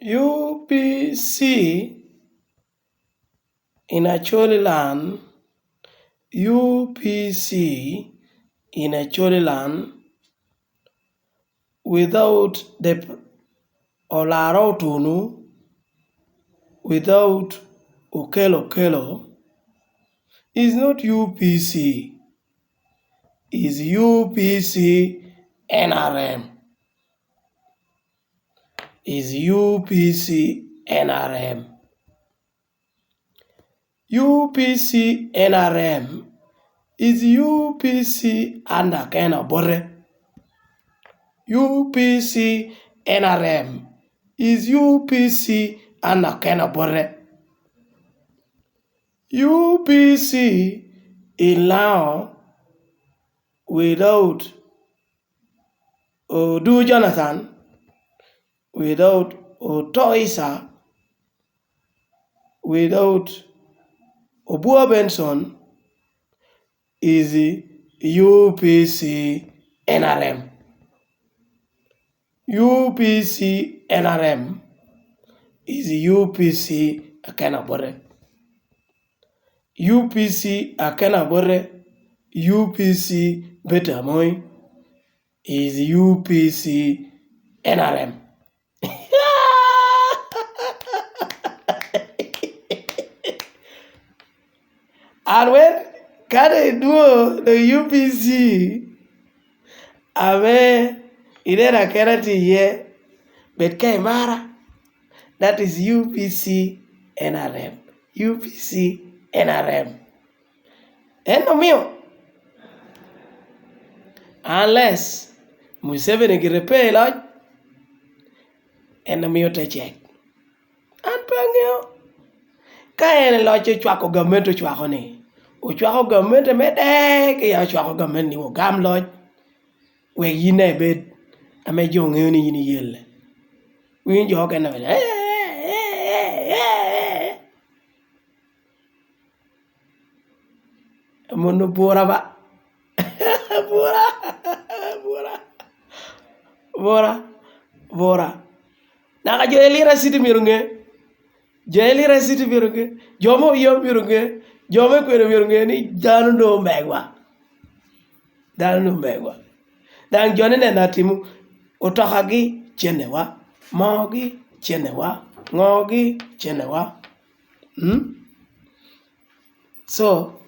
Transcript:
UPC in Acholi land, UPC in Acholi land, without the Olaro Tunu, without Okelo, is not UPC, is UPC NRM. Is UPC NRM. UPC NRM is UPC under Kena Bore. UPC NRM is UPC under Kena Bore. UPC in now without Odu Jonathan, without Otoisa, without Obua Benson, is UPC NRM. UPC NRM is UPC Akenabore. UPC Akenabore, UPC Betamoy is UPC NRM. And when can I do the UPC? Ame idera kerati ye betkai mara. That is UPC NRM. UPC NRM. Eno mio. Unless Museveni girepe lodge, eno mio te check. And pangyo. Kaya lodge chwako government chwako ni. Uchwako government mede ke ya chwako government ni wo gam lodge. We yine bed ame jong yoni yini yelle. We njo ke na vele. Mono bora ba. Bora. Naka joeli rasiti mirunge. Joeli rasiti mirunge. Jomo iyo mirunge. Jome kwere mirunge ni danu no megwa. Dan jone ne natimu otokagi chenewa. Mogi chenewa. Ngogi chenewa. So